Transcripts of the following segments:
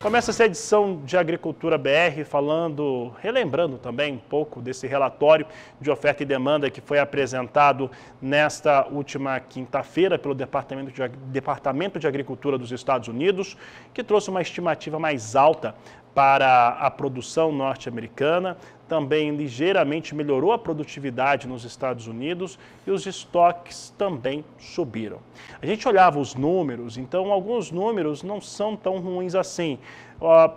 Começa essa edição de Agricultura BR relembrando também um pouco desse relatório de oferta e demanda que foi apresentado nesta última quinta-feira pelo Departamento de Agricultura dos Estados Unidos, que trouxe uma estimativa mais alta para a produção norte-americana, também ligeiramente melhorou a produtividade nos Estados Unidos e os estoques também subiram. A gente olhava os números, então alguns números não são tão ruins assim.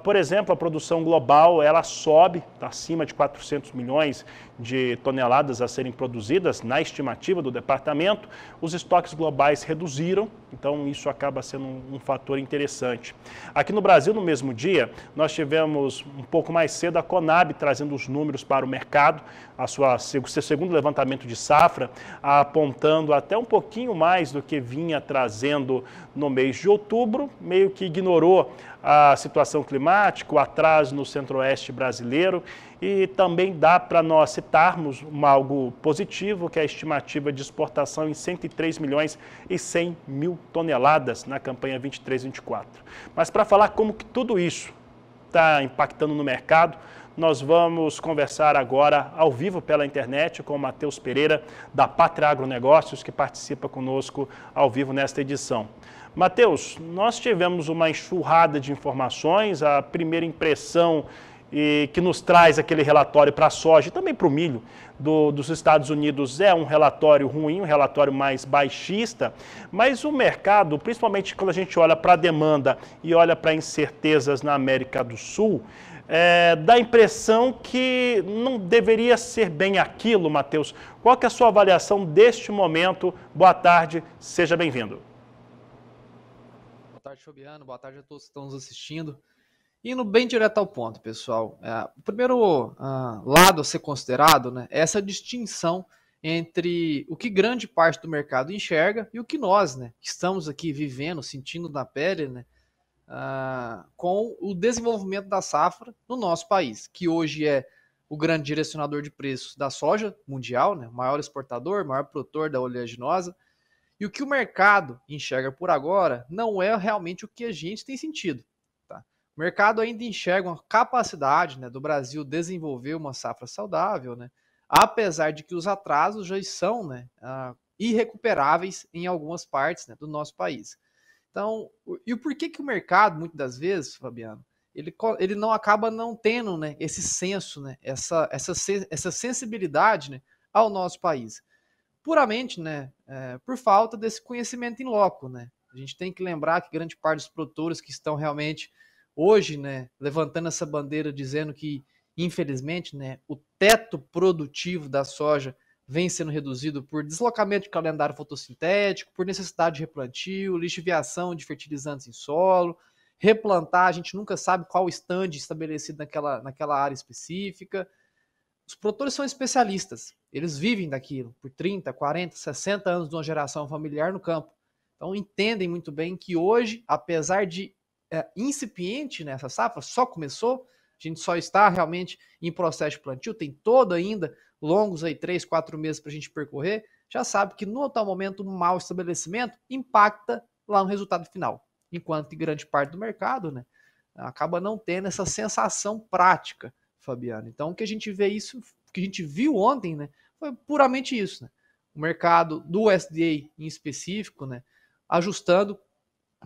Por exemplo, a produção global ela sobe, está acima de 400 milhões de toneladas a serem produzidas na estimativa do departamento. Os estoques globais reduziram, então isso acaba sendo um fator interessante. Aqui no Brasil, no mesmo dia, nós tivemos um pouco mais cedo a Conab trazendo os números para o mercado, seu segundo levantamento de safra, apontando até um pouquinho mais do que vinha trazendo no mês de outubro, meio que ignorou a situação climática, o atraso no centro-oeste brasileiro, e também dá para nós citarmos algo positivo, que é a estimativa de exportação em 103 milhões e 100 mil toneladas na campanha 23-24. Mas para falar como que tudo isso está impactando no mercado, nós vamos conversar agora ao vivo pela internet com o Matheus Pereira, da Pátria Agronegócios, que participa conosco ao vivo nesta edição. Matheus, nós tivemos uma enxurrada de informações, a primeira impressão que nos traz aquele relatório para a soja e também para o milho dos Estados Unidos é um relatório ruim, um relatório mais baixista, mas o mercado, principalmente quando a gente olha para a demanda e olha para incertezas na América do Sul, dá a impressão que não deveria ser bem aquilo, Matheus. Qual que é a sua avaliação deste momento? Boa tarde, seja bem-vindo. Boa tarde, Fabiano. Boa tarde a todos que estão nos assistindo. Indo bem direto ao ponto, pessoal. O primeiro lado a ser considerado, né, é essa distinção entre o que grande parte do mercado enxerga e o que nós, né, que estamos aqui vivendo, sentindo na pele, né, com o desenvolvimento da safra no nosso país, que hoje é o grande direcionador de preços da soja mundial, né, o maior exportador, maior produtor da oleaginosa. E o que o mercado enxerga por agora não é realmente o que a gente tem sentido. Tá? O mercado ainda enxerga uma capacidade, né, do Brasil desenvolver uma safra saudável, né, apesar de que os atrasos já são, né, irrecuperáveis em algumas partes, né, do nosso país. Então, e o porquê que o mercado, muitas das vezes, Fabiano, ele não acaba não tendo, né, esse senso, né, essa sensibilidade, né, ao nosso país? Puramente, né, por falta desse conhecimento em loco, né? A gente tem que lembrar que grande parte dos produtores que estão realmente hoje, né, levantando essa bandeira dizendo que, infelizmente, né, o teto produtivo da soja vem sendo reduzido por deslocamento de calendário fotossintético, por necessidade de replantio, lixiviação de fertilizantes em solo, replantar, a gente nunca sabe qual o stand estabelecido naquela área específica. Os produtores são especialistas, eles vivem daquilo por 30, 40, 60 anos de uma geração familiar no campo. Então entendem muito bem que hoje, apesar de incipiente nessa safra, só começou, a gente só está realmente em processo de plantio, tem todo ainda longos aí 3, 4 meses para a gente percorrer, já sabe que no atual momento um mau estabelecimento impacta lá no resultado final. Enquanto que grande parte do mercado, né, acaba não tendo essa sensação prática, Fabiano. Então, o que a gente vê isso, o que a gente viu ontem, né, foi puramente isso, né? O mercado do USDA em específico, né, ajustando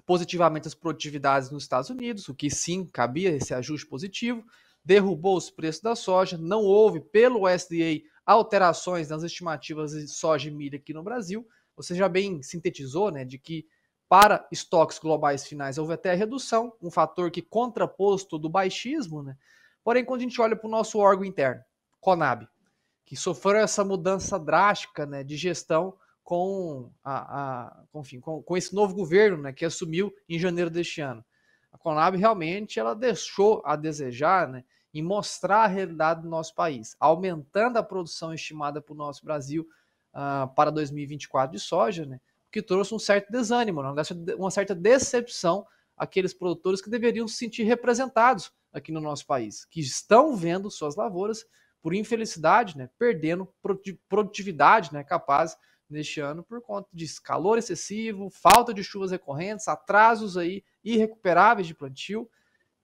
positivamente as produtividades nos Estados Unidos, o que sim cabia esse ajuste positivo, derrubou os preços da soja, não houve pelo USDA alterações nas estimativas de soja e milho aqui no Brasil. Você já bem sintetizou, né, de que para estoques globais finais houve até a redução, um fator que contraposto do baixismo, né? Porém, quando a gente olha para o nosso órgão interno, Conab, que sofreu essa mudança drástica, né, de gestão com esse novo governo, né, que assumiu em janeiro deste ano. A Conab realmente ela deixou a desejar, né, em mostrar a realidade do nosso país, aumentando a produção estimada para o nosso Brasil para 2024 de soja, né, que trouxe um certo desânimo, uma certa decepção àqueles produtores que deveriam se sentir representados aqui no nosso país, que estão vendo suas lavouras, por infelicidade, né, perdendo produtividade, né, capaz neste ano por conta de calor excessivo, falta de chuvas recorrentes, atrasos aí irrecuperáveis de plantio.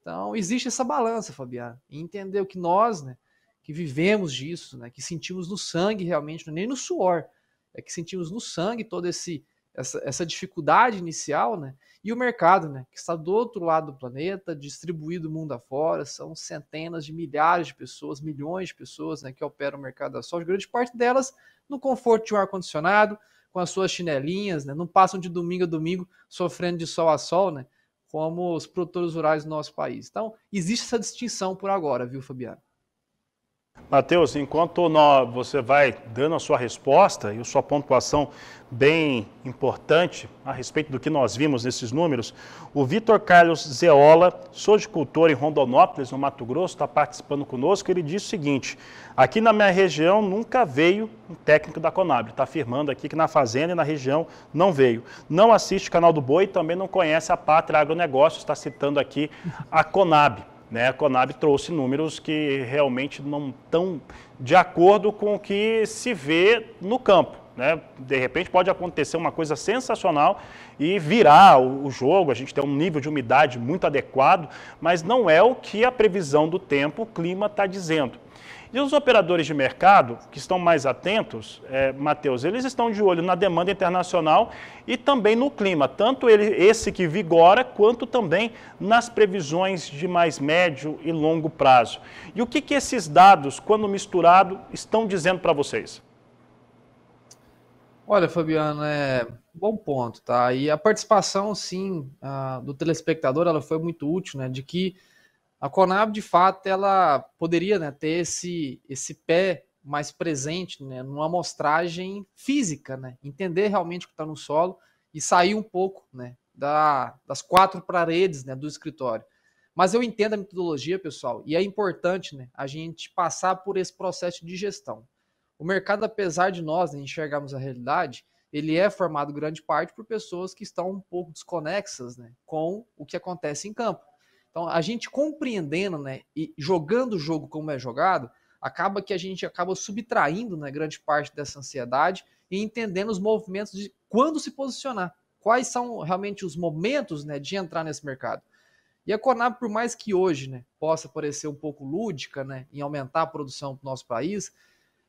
Então, existe essa balança, Fabiano, e entender o que nós, né, que vivemos disso, né, que sentimos no sangue realmente, não é nem no suor, é que sentimos no sangue toda essa dificuldade inicial, né, e o mercado, né, que está do outro lado do planeta, distribuído mundo afora, são centenas de milhares de pessoas, milhões de pessoas, né, que operam o mercado da soja, grande parte delas no conforto de um ar-condicionado, com as suas chinelinhas, né, não passam de domingo a domingo sofrendo de sol a sol, né, como os produtores rurais do nosso país. Então, existe essa distinção por agora, viu, Fabiano? Matheus, enquanto você vai dando a sua resposta e a sua pontuação bem importante a respeito do que nós vimos nesses números, o Vitor Carlos Zeola, sojicultor em Rondonópolis, no Mato Grosso, está participando conosco. Ele diz o seguinte: aqui na minha região nunca veio um técnico da Conab. Está afirmando aqui que na fazenda e na região não veio. Não assiste o Canal do Boi e também não conhece a Pátria Agronegócios, está citando aqui a Conab. A Conab trouxe números que realmente não estão de acordo com o que se vê no campo. De repente pode acontecer uma coisa sensacional e virar o jogo, a gente tem um nível de umidade muito adequado, mas não é o que a previsão do tempo, o clima está dizendo. E os operadores de mercado, que estão mais atentos, Matheus, eles estão de olho na demanda internacional e também no clima, tanto esse que vigora, quanto também nas previsões de mais médio e longo prazo. E o que esses dados, quando misturados, estão dizendo para vocês? Olha, Fabiano, bom ponto, tá? E a participação, sim, do telespectador, ela foi muito útil, né? De que a Conab, de fato, ela poderia, né, ter esse pé mais presente, né, numa amostragem física, né? Entender realmente o que está no solo e sair um pouco, né, das quatro paredes, né, do escritório. Mas eu entendo a metodologia, pessoal, e é importante, né, a gente passar por esse processo de gestão. O mercado, apesar de nós, né, enxergarmos a realidade, ele é formado grande parte por pessoas que estão um pouco desconexas, né, com o que acontece em campo. Então, a gente compreendendo, né, e jogando o jogo como é jogado, acaba que a gente acaba subtraindo, né, grande parte dessa ansiedade e entendendo os movimentos de quando se posicionar, quais são realmente os momentos, né, de entrar nesse mercado. E a Conab, por mais que hoje, né, possa parecer um pouco lúdica, né, em aumentar a produção do nosso país,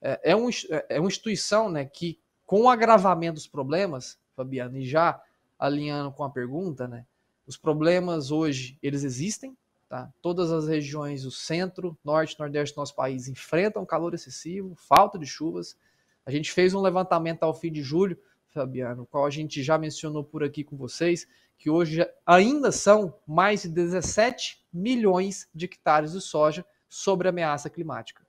é uma instituição, né, que com o agravamento dos problemas, Fabiano, e já alinhando com a pergunta, né, os problemas hoje, eles existem, tá? Todas as regiões, o centro, norte, nordeste do nosso país enfrentam calor excessivo, falta de chuvas. A gente fez um levantamento ao fim de julho, Fabiano, o qual a gente já mencionou por aqui com vocês, que hoje ainda são mais de 17 milhões de hectares de soja sob ameaça climática.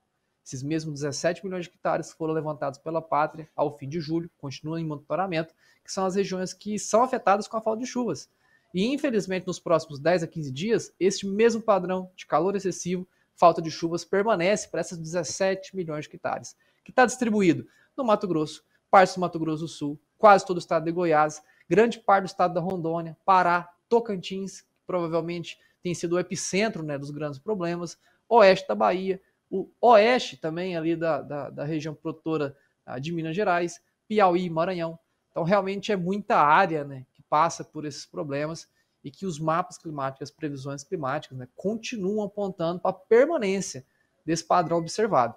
Esses mesmos 17 milhões de hectares foram levantados pela Pátria ao fim de julho, continuam em monitoramento, que são as regiões que são afetadas com a falta de chuvas. E, infelizmente, nos próximos 10 a 15 dias, este mesmo padrão de calor excessivo, falta de chuvas, permanece para essas 17 milhões de hectares, que está distribuído no Mato Grosso, parte do Mato Grosso do Sul, quase todo o estado de Goiás, grande parte do estado da Rondônia, Pará, Tocantins, que provavelmente tem sido o epicentro, né, dos grandes problemas, oeste da Bahia, o oeste também ali da região produtora de Minas Gerais, Piauí, Maranhão. Então, realmente é muita área, né, que passa por esses problemas e que os mapas climáticos, as previsões climáticas, né, continuam apontando para a permanência desse padrão observado.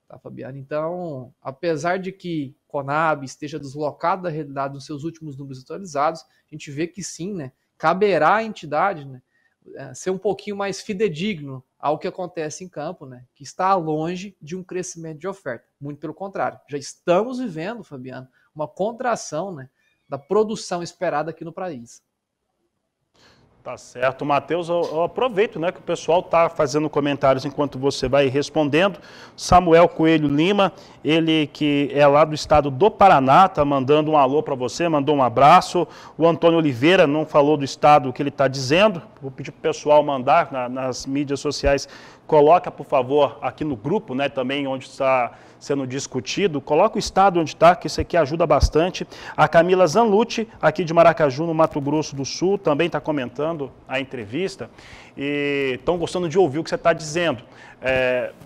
Tá, Fabiano? Então, apesar de que Conab esteja deslocado da realidade nos seus últimos números atualizados, a gente vê que sim, né, caberá à entidade, né, ser um pouquinho mais fidedigno ao que acontece em campo, né, que está longe de um crescimento de oferta. Muito pelo contrário, já estamos vivendo, Fabiano, uma contração, né, da produção esperada aqui no país. Tá certo, Matheus, eu aproveito, né, que o pessoal está fazendo comentários enquanto você vai respondendo. Samuel Coelho Lima, ele que é lá do estado do Paraná, está mandando um alô para você, mandou um abraço. O Antônio Oliveira não falou do estado que ele está dizendo, vou pedir para o pessoal mandar nas mídias sociais. Coloca, por favor, aqui no grupo, né, também onde está sendo discutido, coloca o estado onde está, que isso aqui ajuda bastante. A Camila Zanlucci, aqui de Maracaju, no Mato Grosso do Sul, também está comentando a entrevista e estão gostando de ouvir o que você está dizendo,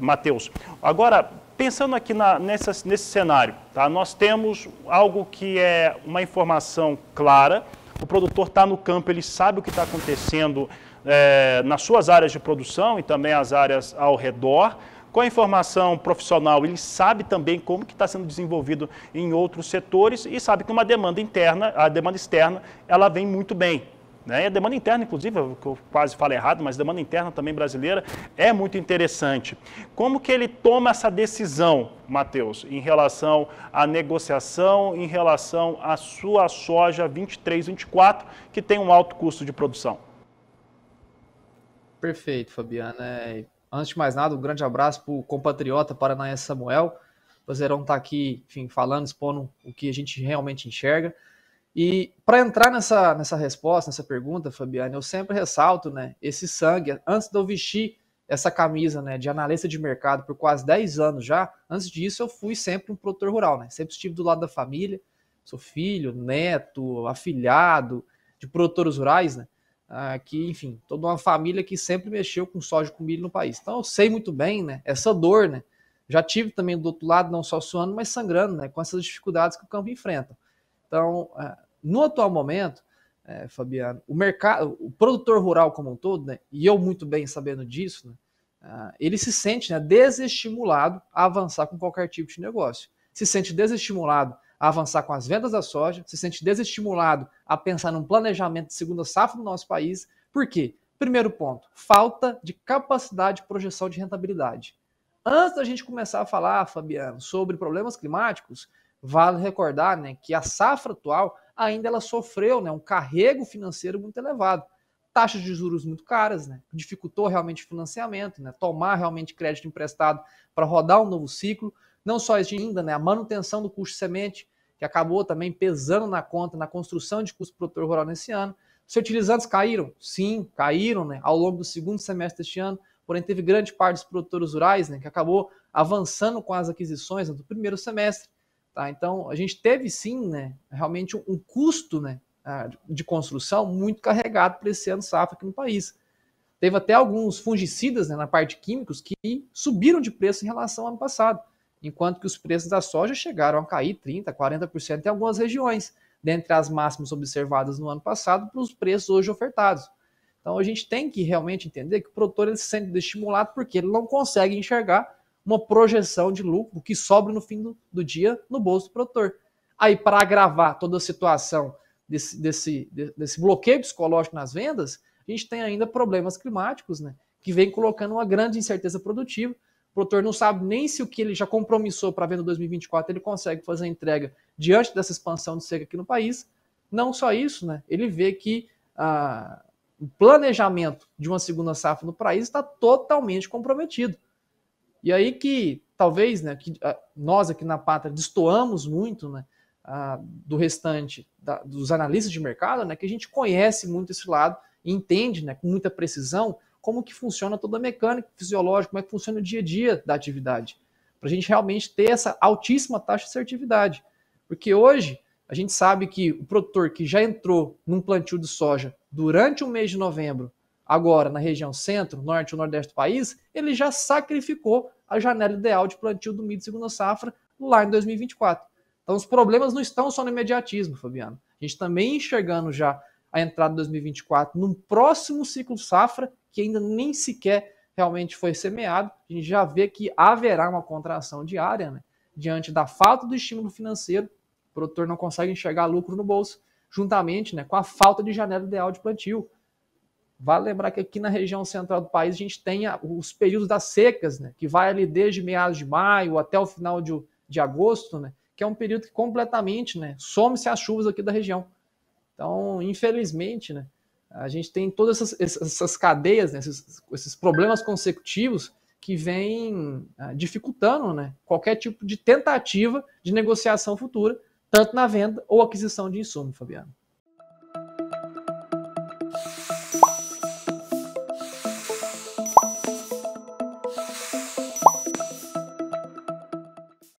Matheus. Agora, pensando aqui nesse cenário, tá? Nós temos algo que é uma informação clara, o produtor está no campo, ele sabe o que está acontecendo nas suas áreas de produção e também as áreas ao redor. Com a informação profissional, ele sabe também como que está sendo desenvolvido em outros setores e sabe que uma demanda interna, a demanda externa, ela vem muito bem. Né? E a demanda interna, inclusive, que eu quase falo errado, mas a demanda interna também brasileira é muito interessante. Como que ele toma essa decisão, Matheus, em relação à negociação, em relação à sua soja 23, 24, que tem um alto custo de produção? Perfeito, Fabiano. Antes de mais nada, um grande abraço para o compatriota paranaense Samuel. O Vozeirão está aqui, enfim, falando, expondo o que a gente realmente enxerga. E para entrar nessa resposta, nessa pergunta, Fabiano, eu sempre ressalto, né, esse sangue. Antes de eu vestir essa camisa, né, de analista de mercado por quase 10 anos já, antes disso eu fui sempre um produtor rural, né? Sempre estive do lado da família, sou filho, neto, afilhado de produtores rurais, né? Que, enfim, toda uma família que sempre mexeu com soja e com milho no país. Então eu sei muito bem, né, essa dor, né? Já tive também do outro lado, não só suando, mas sangrando, né, com essas dificuldades que o campo enfrenta. Então, no atual momento, Fabiano, o mercado, o produtor rural como um todo, né, e eu muito bem sabendo disso, né, ele se sente, né, desestimulado a avançar com qualquer tipo de negócio. Se sente desestimulado a avançar com as vendas da soja, se sente desestimulado a pensar num planejamento de segunda safra no nosso país. Por quê? Primeiro ponto, falta de capacidade de projeção de rentabilidade. Antes da gente começar a falar, Fabiano, sobre problemas climáticos, vale recordar, né, que a safra atual ainda ela sofreu, né, um carrego financeiro muito elevado. Taxas de juros muito caras, né, dificultou realmente o financiamento, né, tomar realmente crédito emprestado para rodar um novo ciclo. Não só isso ainda, né, a manutenção do custo de semente, que acabou também pesando na conta, na construção de custo produtor rural nesse ano. Os fertilizantes caíram? Sim, caíram, né, ao longo do segundo semestre deste ano, porém teve grande parte dos produtores rurais, né, que acabou avançando com as aquisições, né, do primeiro semestre. Tá? Então, a gente teve sim, né, realmente um custo, né, de construção muito carregado para esse ano safra aqui no país. Teve até alguns fungicidas, né, na parte de químicos que subiram de preço em relação ao ano passado, enquanto que os preços da soja chegaram a cair 30%, 40% em algumas regiões, dentre as máximas observadas no ano passado para os preços hoje ofertados. Então a gente tem que realmente entender que o produtor ele se sente desestimulado porque ele não consegue enxergar uma projeção de lucro que sobra no fim do dia no bolso do produtor. Aí, para agravar toda a situação desse bloqueio psicológico nas vendas, a gente tem ainda problemas climáticos, né, que vem colocando uma grande incerteza produtiva. O produtor não sabe nem se o que ele já compromissou para a venda 2024 ele consegue fazer a entrega diante dessa expansão de seca aqui no país. Não só isso, né, ele vê que o planejamento de uma segunda safra no país está totalmente comprometido. E aí que talvez, né, que nós aqui na Pátria destoamos muito, né, do restante dos analistas de mercado, né, que a gente conhece muito esse lado e entende, né, com muita precisão como que funciona toda a mecânica fisiológica, como é que funciona o dia a dia da atividade, para a gente realmente ter essa altíssima taxa de assertividade. Porque hoje a gente sabe que o produtor que já entrou num plantio de soja durante o mês de novembro, agora na região centro, norte e nordeste do país, ele já sacrificou a janela ideal de plantio do milho de segunda safra lá em 2024. Então os problemas não estão só no imediatismo, Fabiano. A gente também enxergando já a entrada de 2024 num próximo ciclo safra que ainda nem sequer realmente foi semeado, a gente já vê que haverá uma contração diária, né, diante da falta do estímulo financeiro. O produtor não consegue enxergar lucro no bolso, juntamente, né, com a falta de janela ideal de plantio. Vale lembrar que aqui na região central do país a gente tem os períodos das secas, né, que vai ali desde meados de maio até o final de agosto, né, que é um período que completamente, né, some-se as chuvas aqui da região. Então, infelizmente, né, a gente tem todas essas cadeias, né, esses problemas consecutivos que vêm dificultando, né, qualquer tipo de tentativa de negociação futura, tanto na venda ou aquisição de insumo, Fabiano.